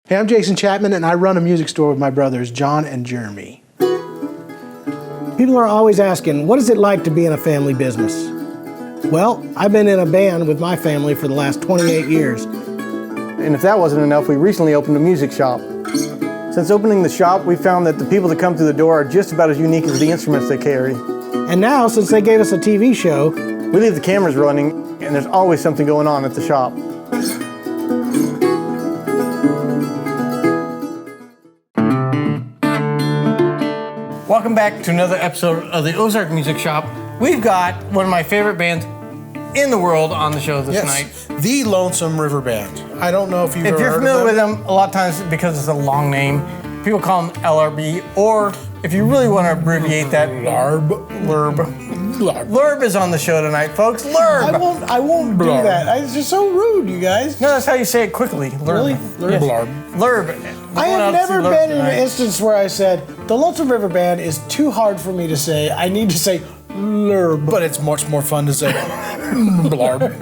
Hey, I'm Jason Chapman, and I run a music store with my brothers, John and Jeremy. People are always asking, what is it like to be in a family business? Well, I've been in a band with my family for the last 28 years. And if that wasn't enough, we recently opened a music shop. Since opening the shop, we found that the people that come through the door are just about as unique as the instruments they carry. And now, since they gave us a TV show, we leave the cameras running, and there's always something going on at the shop. Welcome back to another episode of the Ozark Music Shoppe. We've got one of my favorite bands in the world on the show this night. The Lonesome River Band. I don't know if you've ever heard of them. If you're familiar with them, a lot of times because it's a long name, people call them LRB, or if you really want to abbreviate that, LURB. LURB is on the show tonight, folks. LURB. I won't do that. It's just so rude, you guys. No, that's how you say it quickly. LURB. Really? Yes. LURB. LURB. I have never been in an instance where I said, the Lonesome River Band is too hard for me to say. I need to say LURB. But it's much more fun to say blarb.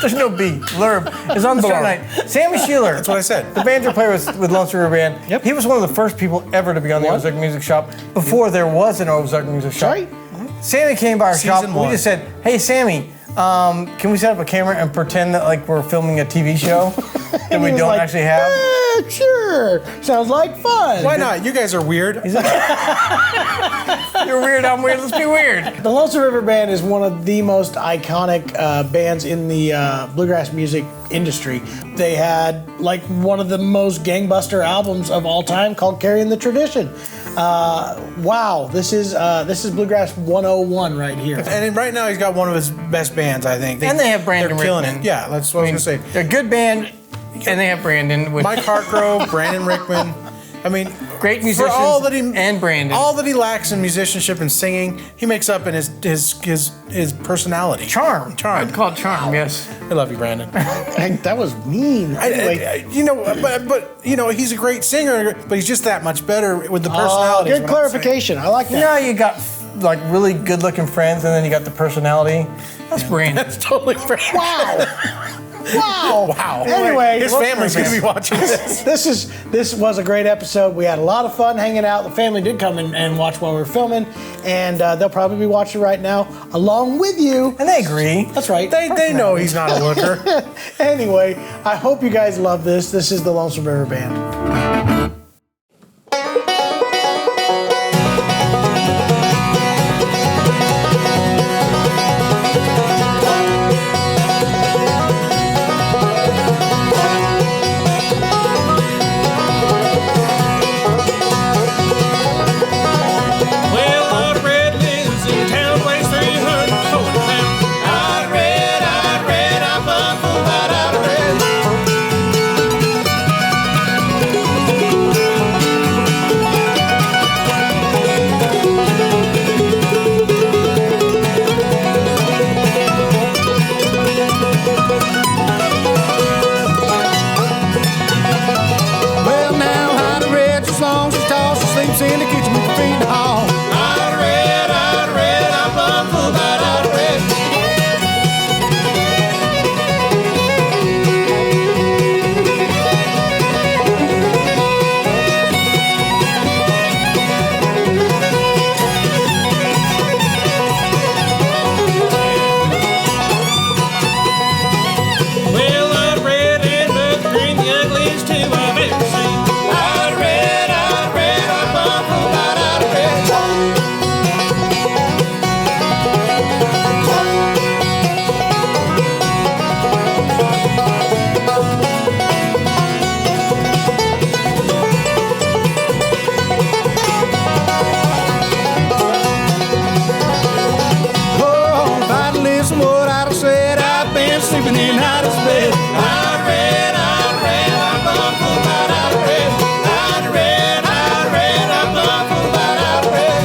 There's no B. LURB is on the show tonight. Sammy Sheeler. That's what I said. The banjo player with Lonesome River Band. Yep. He was one of the first people ever to be on the Ozark Music Shoppe before there was an Ozark Music Shoppe. Right. Sammy came by our shop. Season We one. just said, hey, Sammy, can we set up a camera and pretend that like we're filming a TV show that we don't actually have? Sure. Sounds like fun. Why not? You guys are weird. You're weird, I'm weird, let's be weird. The Lonesome River Band is one of the most iconic bands in the bluegrass music industry. They had like one of the most gangbuster albums of all time called Carrying the Tradition. Wow, this is Bluegrass 101 right here. And right now he's got one of his best bands, I think. And they have Brandon They're killing Rickman. it. Yeah, that's what I was going to say. They're a good band, and they have Brandon. Mike Hartgrove, Brandon Rickman. I mean, great musicians for all that and Brandon. All that he lacks in musicianship and singing, he makes up in his personality. Charm. I'd call it charm, yes. I love you, Brandon. That was mean. Anyway, but he's a great singer, but he's just that much better with the personality. Good clarification. I like that. You know, you got like really good-looking friends, and then you got the personality. That's Brandon. That's totally fair. Wow. Anyway, his family's going to be watching this. This was a great episode. We had a lot of fun hanging out. The family did come and watch while we were filming, and they'll probably be watching right now along with you. And they agree. That's right. They know he's not a looker. Anyway, I hope you guys love this. This is the Lonesome River Band. In the kitchen with the feet in the hall. I'd read, I'm bumful about I'd read. Well, I'd read and looked green, the ugliest two I've ever seen. I'd read, I'm bumful about I'd read. Oh, if I'd listened to what I'd have said, I've been sleeping in Ida's bed. I'd read, I'm bumful about I'd read. I'd read, I'm bumful about I'd read.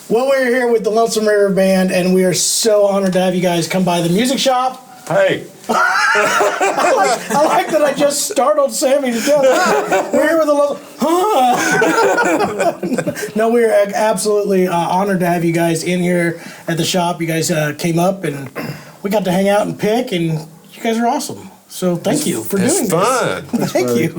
Well, we're here with the Lonesome River Band, and we are so honored to have you guys come by the music shop. Hey. I like that I just startled Sammy to death. We're here with a No, we're absolutely honored to have you guys in here at the shop. You guys came up and we got to hang out and pick, and you guys are awesome. So thank you for doing this. It's fun. Thank you.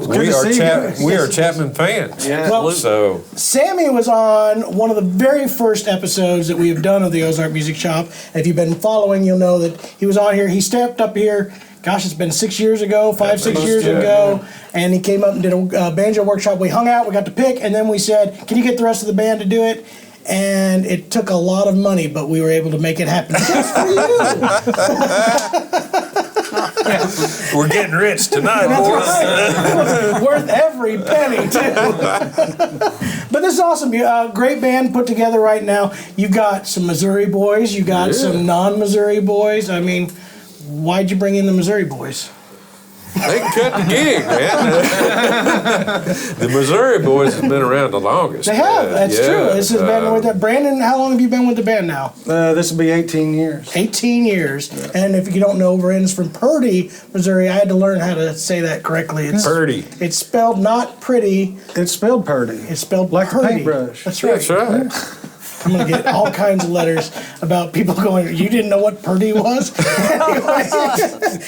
We are Chapman fans. Yeah. Well, So Sammy was on one of the very first episodes that we have done of the Ozark Music Shoppe. If you've been following, you'll know that he was on here. He stepped up here, gosh, it's been 6 years ago, 6 years ago, and he came up and did a banjo workshop. We hung out, we got to pick, and then we said, can you get the rest of the band to do it? And it took a lot of money, but we were able to make it happen just for you. we're getting rich tonight, boys. Right. Worth every penny, too. But this is awesome. Great band put together right now. You've got some Missouri boys. You got some non-Missouri boys. I mean, why'd you bring in the Missouri boys? They can cut the gig, man. The Missouri boys have been around the longest. They have. That's true. This has been with that. Brandon, how long have you been with the band now? This will be 18 years. 18 years. Yeah. And if you don't know, Brandon's from Purdy, Missouri. I had to learn how to say that correctly. It's Purdy. It's spelled not pretty. It's spelled Purdy. It's spelled like Purdy. a paintbrush. That's right. That's right. I'm going to get all kinds of letters about people going, you didn't know what Purdy was?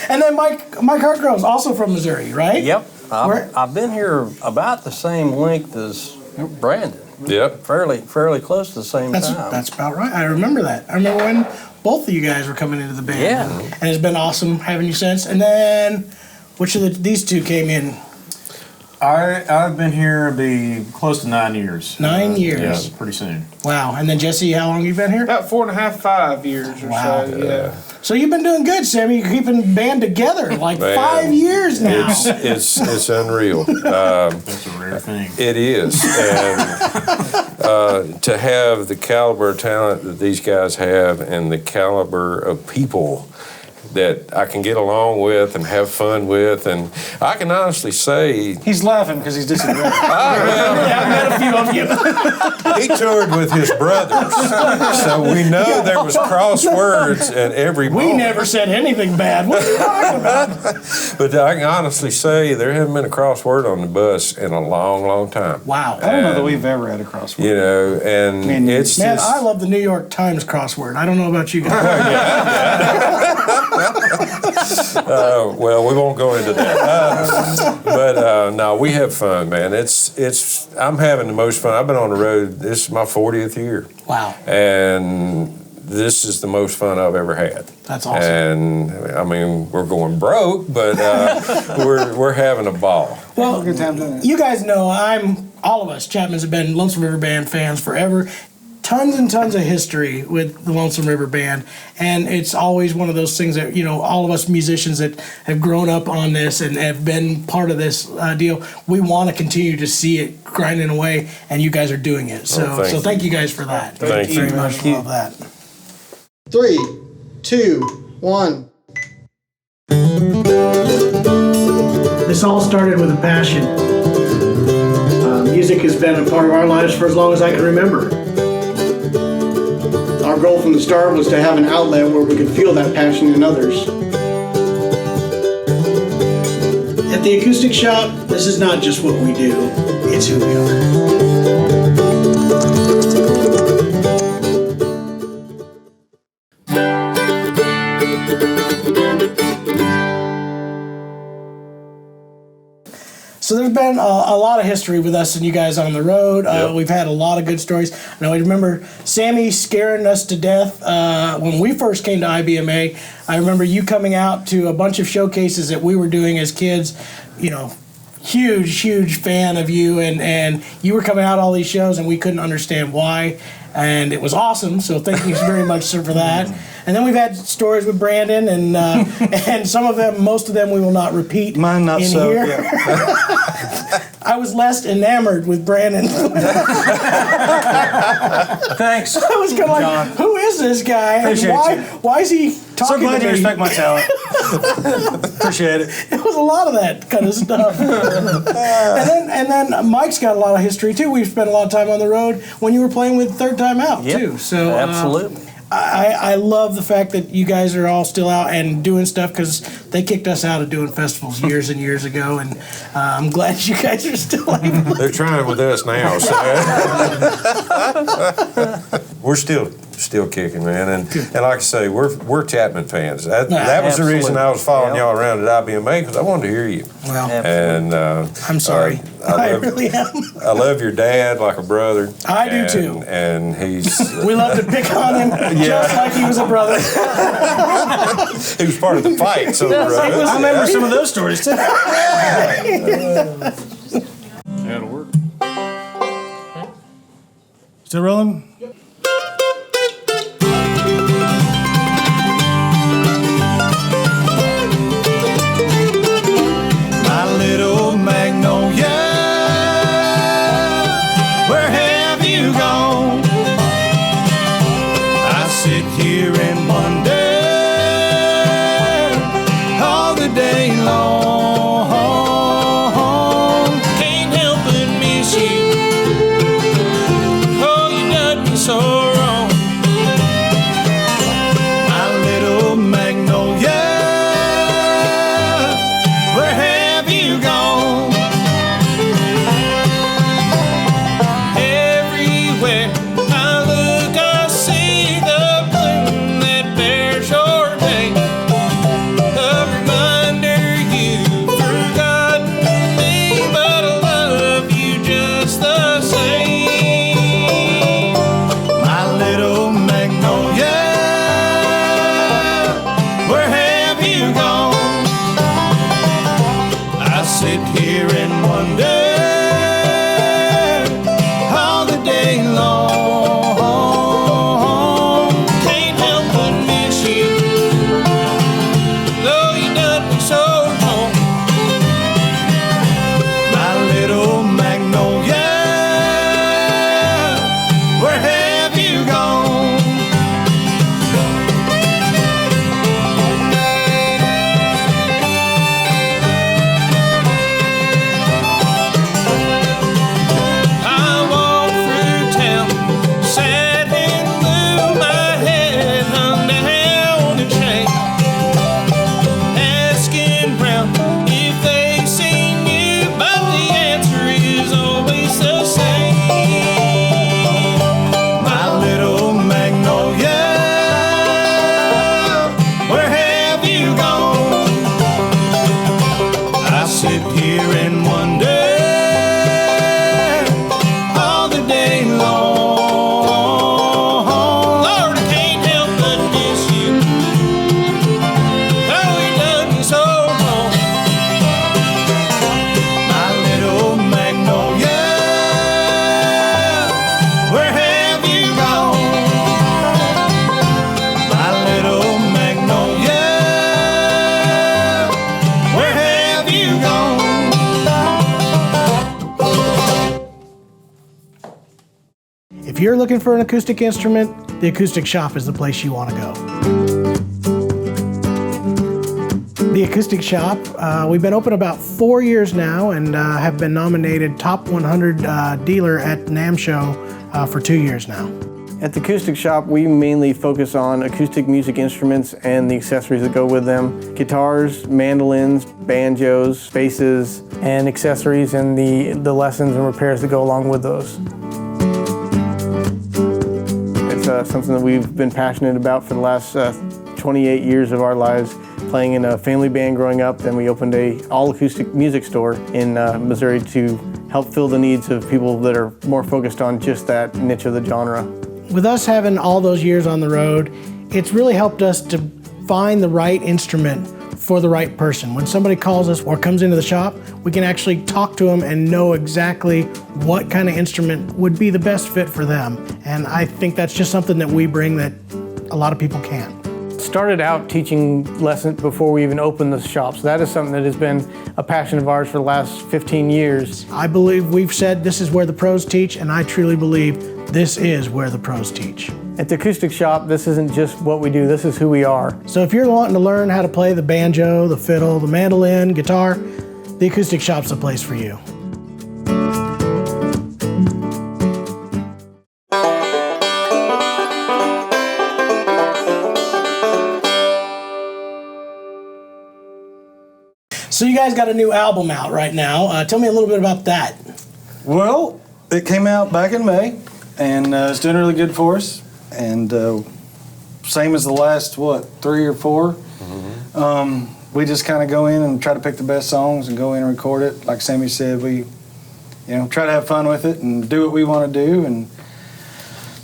And then Mike Hartgrove's also from Missouri, right? Yep. I've been here about the same length as Brandon. Yep. Fairly close to the same time. That's about right. I remember that. I remember when both of you guys were coming into the band. Yeah. And it's been awesome having you since. And then, which of these two came in? I've been here be close to 9 years. 9 years. Yeah, pretty soon. Wow. And then Jesse, how long have you been here? About 4.5, 5 years or Wow. so. Yeah. So you've been doing good, Sammy. You're keeping band together like Man, 5 years now. It's unreal. That's a rare thing. It is, and to have the caliber of talent that these guys have, and the caliber of people that I can get along with and have fun with, and I can honestly say He's laughing because he's disagreeing. I've met a few of you. he toured with his brothers, so we know there was crosswords at every We moment. never said anything bad. What are you talking about? But I can honestly say there hasn't been a crossword on the bus in a long, long time. Wow. I don't know that we've ever had a crossword. You know, and it's Man, just... I love the New York Times crossword. I don't know about you guys. Well, we won't go into that. But no, we have fun, man. I'm having the most fun. I've been on the road. This is my 40th year. Wow. And this is the most fun I've ever had. That's awesome. And I mean, we're going broke, but we're having a ball. Well, Good time doing it. you guys know all of us Chapmans have been Lonesome River Band fans forever. Tons and tons of history with the Lonesome River Band, and it's always one of those things that, you know, all of us musicians that have grown up on this and have been part of this deal, we want to continue to see it grinding away, and you guys are doing it. So, thank you guys for that. Thank you. Very much. Love that. 3, 2, 1. This all started with a passion. Music has been a part of our lives for as long as I can remember. Our goal from the start was to have an outlet where we could feel that passion in others. At the Acoustic Shoppe, this is not just what we do, it's who we are. So there's been a lot of history with us and you guys on the road. Yep. We've had a lot of good stories. Now, I remember Sammy scaring us to death when we first came to IBMA. I remember you coming out to a bunch of showcases that we were doing as kids. You know, huge fan of you, and you were coming out all these shows, and we couldn't understand why. And it was awesome, so thank you very much, sir, for that. And then we've had stories with Brandon, and and most of them we will not repeat. Mine not in so. here. Yeah. I was less enamored with Brandon. Thanks. I was kind of like, John. who is this guy? And Appreciate you. why is he talking So glad to you me? respect my talent. Appreciate it. It was a lot of that kind of stuff. and then Mike's got a lot of history too. We've spent a lot of time on the road when you were playing with Third Time Out Yep. too. So Absolutely. I love the fact that you guys are all still out and doing stuff, because they kicked us out of doing festivals years and years ago, and I'm glad you guys are still able. They're trying with us now. So. We're still kicking, man, and like I say, we're Chapman fans. That was the reason I was following y'all around at IBMA, because I wanted to hear you. Well, and I'm sorry. I really am. I love your dad like a brother. I do too. And he's. We love to pick on him just like he was a brother. He was part of the fight. So I remember some of those stories too. That'll work. Still rolling? My little magnolia, where have you gone? I sit here and wonder all the day long. Can't help but miss you. Oh, you done me so wrong. My little magnolia, where have you gone? Everywhere I look, I see the bloom that bears your name. A reminder you've forgotten me, but I love you just the same. My little magnolia, where have you gone? I sit here and wonder all the day long. Can't help but miss you, though you done me so wrong. My little magnolia, where have you gone? I walk through town, sad and blue, my head hung down in shame, asking round if they've seen you, but the answer is always the same. My little magnolia, where have you gone? I sit here and wonder all the day long. Lord, I can't help but miss you. Oh, you done me so wrong. My little magnolia, where have you gone? My little magnolia, where have you gone? If you're looking for an acoustic instrument, the Acoustic Shoppe is the place you want to go. The Acoustic Shoppe, we've been open about 4 years now, and have been nominated Top 100 Dealer at NAMM Show for 2 years now. At the Acoustic Shoppe, we mainly focus on acoustic music instruments and the accessories that go with them. Guitars, mandolins, banjos, basses, and accessories, and the lessons and repairs that go along with those. It's something that we've been passionate about for the last 28 years of our lives, playing in a family band growing up. Then we opened a all-acoustic music store in Missouri to help fill the needs of people that are more focused on just that niche of the genre. With us having all those years on the road, it's really helped us to find the right instrument for the right person. When somebody calls us or comes into the shop, we can actually talk to them and know exactly what kind of instrument would be the best fit for them. And I think that's just something that we bring that a lot of people can't. Started out teaching lessons before we even opened the shop, so that is something that has been a passion of ours for the last 15 years. I believe we've said this is where the pros teach, and I truly believe this is where the pros teach. At the Acoustic Shoppe, this isn't just what we do, this is who we are. So if you're wanting to learn how to play the banjo, the fiddle, the mandolin, guitar, the Acoustic Shoppe's the place for you. guys got a new album out right now. Tell me a little bit about that. Well, it came out back in May, and it's doing really good for us. And same as the last, 3 or 4. We just kind of go in and try to pick the best songs and go in and record it. Like Sammy said, we, try to have fun with it and do what we want to do. And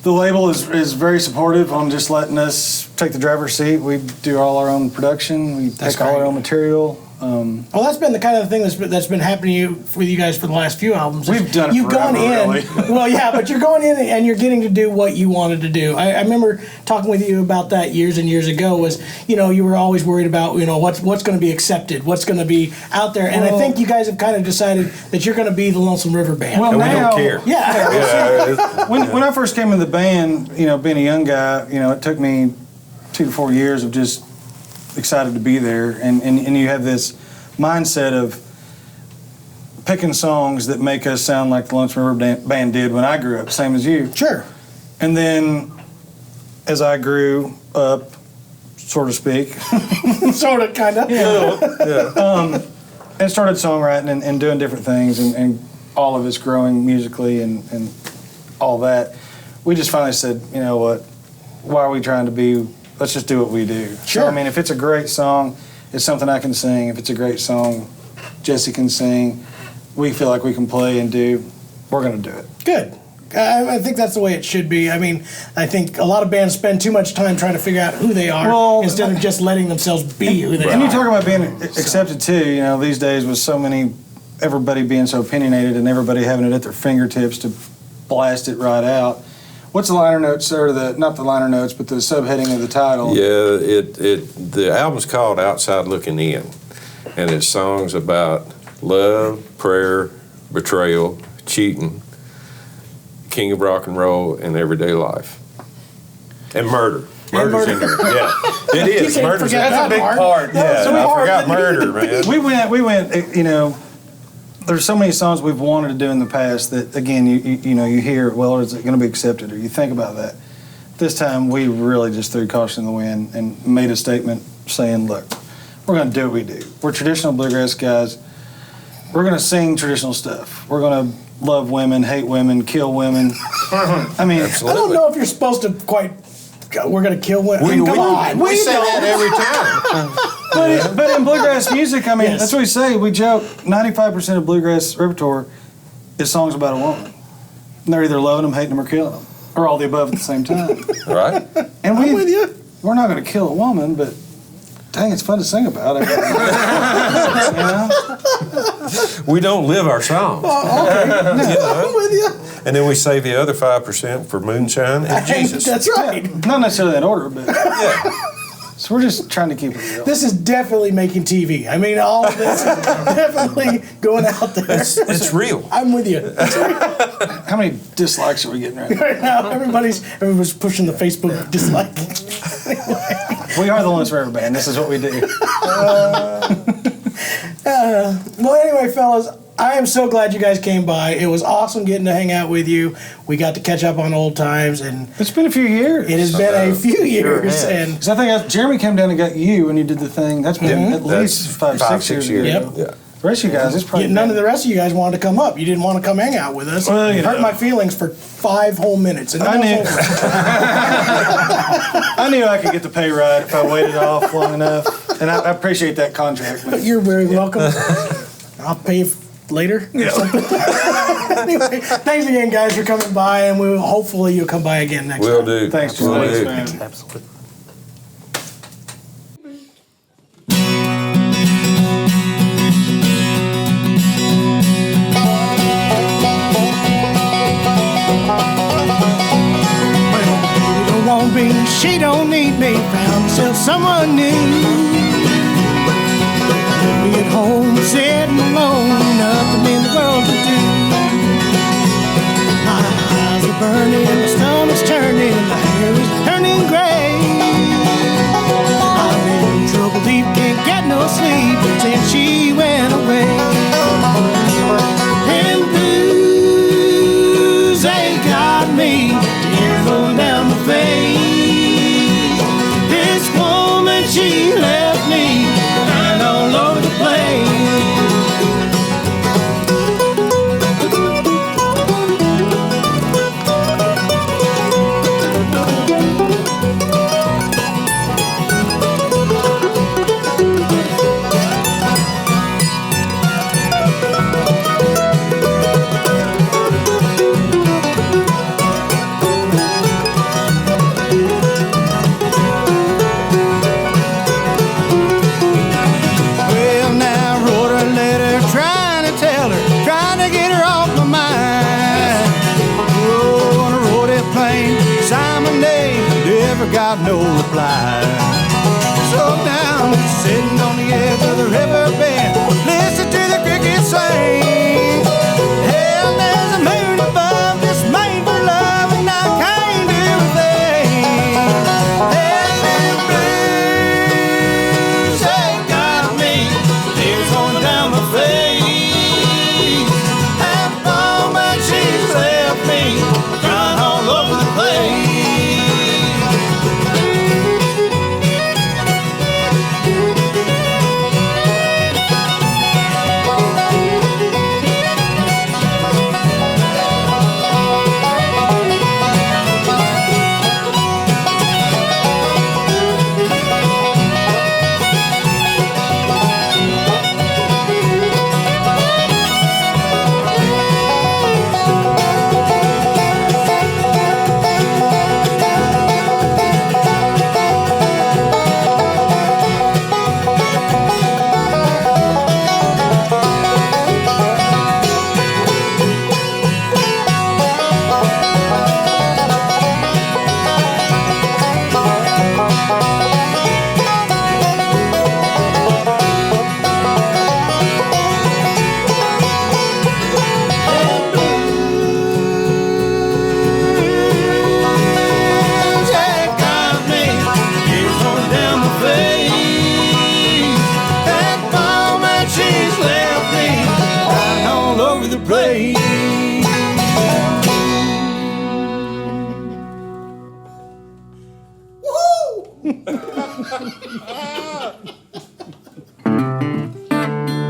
the label is very supportive on just letting us take the driver's seat. We do all our own production. We pick all our own material. Well, that's been the kind of thing that's been happening with you guys for the last few albums. We've done it You've forever, gone in. really. Well, yeah, but you're going in and you're getting to do what you wanted to do. I remember talking with you about that years and years ago. Was you were always worried about what's going to be accepted, what's going to be out there, and I think you guys have kind of decided that you're going to be the Lonesome River Band. Well, And we now, don't care. Yeah. when I first came in the band, being a young guy, it took me 2 to 4 years of just excited to be there, and you have this mindset of picking songs that make us sound like the Lonesome River Band did when I grew up, same as you. Sure. And then as I grew up, so to speak, Sort of, kind of. and started songwriting and doing different things, and all of us growing musically and all that, we just finally said, you know what, why are we trying to be, let's just do what we do. Sure. So, I mean, if it's a great song, it's something I can sing. If it's a great song, Jesse can sing, we feel like we can play and do, we're going to do it. Good. I think that's the way it should be. I mean, I think a lot of bands spend too much time trying to figure out who they are instead of just letting themselves be who they are. And you talk about being accepted too, these days with everybody being so opinionated and everybody having it at their fingertips to blast it right out. What's the liner notes, or not the liner notes, but the subheading of the title? Yeah, the album's called Outside Looking In, and it's songs about love, prayer, betrayal, cheating, king of rock and roll, and everyday life. And murder. Murder's in there. Yeah, it is. can't Murder's forget that's a that big part. part. That was Yeah, so I hard. forgot murder, man. We went, there's so many songs we've wanted to do in the past that, again, you hear, well, is it going to be accepted, or you think about that. This time, we really just threw caution in the wind and made a statement saying, look, we're going to do what we do. We're traditional bluegrass guys. We're going to sing traditional stuff. We're going to love women, hate women, kill women. I mean, I don't know if you're supposed to quite. We're going to kill women. Come on. We say that every time. But in bluegrass music, I mean, Yes. that's what we say. We joke, 95% of bluegrass repertoire is songs about a woman. And they're either loving them, hating them, or killing them. Or all the above at the same time. Right? And I'm with you. We're not going to kill a woman, but dang, it's fun to sing about. We don't live our songs. I'm with you. And then we save the other 5% for moonshine and Jesus. That's right. Not necessarily in that order, but Yeah. so we're just trying to keep it real. This is definitely making TV. I mean, all of this is definitely going out there. It's real. I'm with you. How many dislikes are we getting right now? Right now, everybody's pushing the Facebook dislike. We are the Lonesome River Band. This is what we do. Well, anyway, fellas, I am so glad you guys came by. It was awesome getting to hang out with you. We got to catch up on old times, and It's been a few years. it has been a few years. And 'Cause I think Jeremy came down and got you when you did the thing. That's been at least five, 6 years ago. Yep. Yeah. The rest of you guys, it's probably none of the rest of you guys wanted to come up. You didn't want to come hang out with us. Well, It hurt my feelings for 5 whole minutes. And I then knew. I knew I could get the pay right if I waited off long enough, and I appreciate that contract. But You're very welcome. I'll pay you later. Or something. Anyway, thanks again, guys, for coming by, and hopefully you'll come by again next Will time. do. thanks, Will Julie. do. Man. Absolutely. She don't need me, found herself someone new. Left me at home, sitting alone, nothing in the world to do. My eyes are burning, my stomach's turning, my hair is turning gray. I'm in trouble deep, can't get no sleep since she went away. And blues, they got me, tears rolling down my face. She left me lying all over the place. tell her, trying to get her off my mind. Oh, on a road airplane, sign my name, never got no reply. So down, sitting on the edge of the river band, listen to the crickets sing. Hell, there's a moon above this made for love, and I can't do a thing. That little blues ain't got me, tears going down my face. That woman, she's left me, crying all over the place.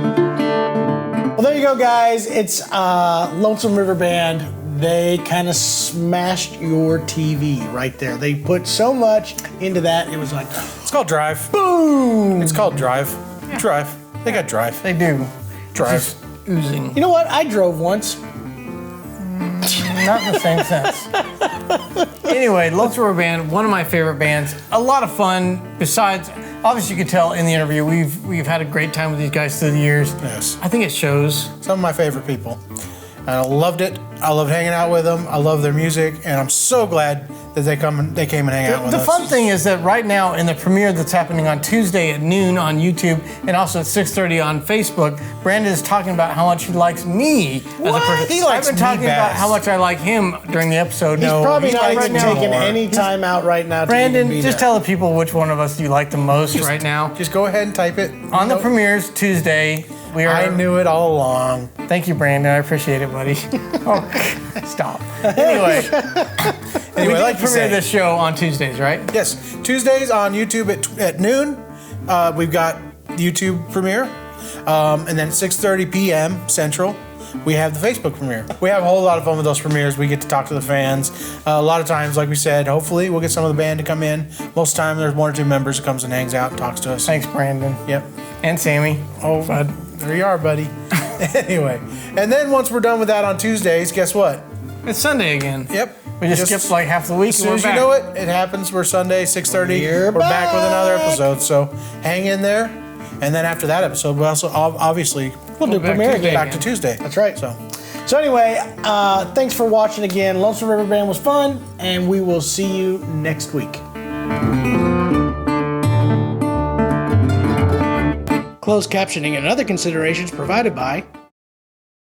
Well, there you go, guys. It's Lonesome River Band. They kind of smashed your TV right there. They put so much into that. It was like, It's called Drive. boom. It's called Drive. Drive. They got Drive. They do. Drive. Oozing. You know what? I drove once. Not in the same sense. Anyway, Lonesome River Band, one of my favorite bands. A lot of fun. Besides, obviously, you could tell in the interview we've had a great time with these guys through the years. Yes. I think it shows. Some of my favorite people. And I loved it. I loved hanging out with them. I love their music, and I'm so glad that they came and hang out with The us. fun thing is that right now in the premiere that's happening on Tuesday at noon on YouTube and also at 6:30 on Facebook, Brandon is talking about how much he likes me as a person. He likes I've been me talking about best. how much I like him during the episode. He's probably he not likes even me taking more. any time out right now to Brandon, even be just there. tell the people which one of us you like the most right now. Just go ahead and type it. On the premieres Tuesday, we are. I knew it all along. Thank you, Brandon. I appreciate it, buddy. Oh, stop. Anyway, we do like you premiere say. this show on Tuesdays, right? Yes, Tuesdays on YouTube at noon. We've got YouTube premiere, and then at 6:30 p.m. Central, we have the Facebook premiere. We have a whole lot of fun with those premieres. We get to talk to the fans. A lot of times, like we said, hopefully we'll get some of the band to come in. Most of the time, there's one or two members who comes and hangs out and talks to us. Thanks, Brandon. Yep. And Sammy. Oh, there you are, buddy. Anyway, and then once we're done with that on Tuesdays, guess what? It's Sunday again. Yep. We just skipped like half the week. As soon as you know it, it happens. We're Sunday, 6:30. We're We're back with another back. episode. So hang in there. And then after that episode, we also obviously We'll do back premiere Tuesday again. back to Tuesday. That's right. So So anyway, thanks for watching again. Lonesome River Band was fun, and we will see you next week. Closed captioning and other considerations provided by